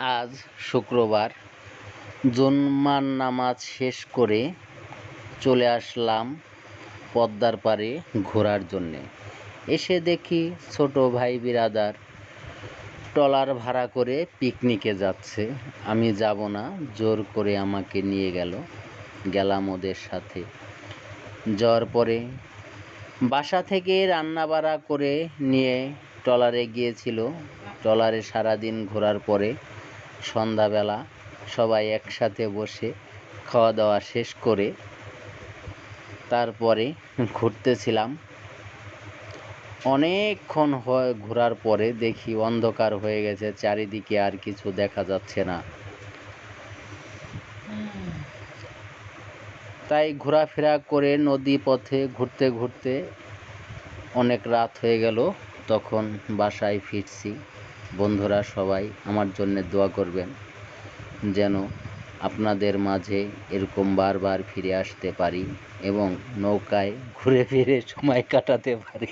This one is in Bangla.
আজ শুক্রবার জুমার নামাজ শেষ করে চলে আসলাম পদ্মার পাড়ে ঘোরার জন্যে। এসে দেখি ছোট ভাই বিরাদার ট্রলার ভাড়া করে পিকনিকে যাচ্ছে। আমি যাব না, জোর করে আমাকে নিয়ে গেলাম ওদের সাথে। যাওয়ার পরে বাসা থেকে রান্নাবাড়া করে নিয়ে ট্রলারে গিয়েছিল। ট্রলারে সারাদিন ঘোরার পরে সন্ধ্যাবেলা সবাই একসাথে বসে খাওয়া দাওয়া শেষ করে তারপরে ঘুরতেছিলাম। অনেকক্ষণ ঘোরার পরে দেখি অন্ধকার হয়ে গেছে, চারিদিকে আর কিছু দেখা যাচ্ছে না। তাই ঘোরাফেরা করে নদী পথে ঘুরতে ঘুরতে অনেক রাত হয়ে গেল। তখন বাসায় ফিরছি। বন্ধুরা সবাই আমার জন্য দোয়া করবেন যেন আপনাদের মাঝে এরকম বারবার ফিরে আসতে পারি এবং নৌকায় ঘুরে ফিরে সময় কাটাতে পারি।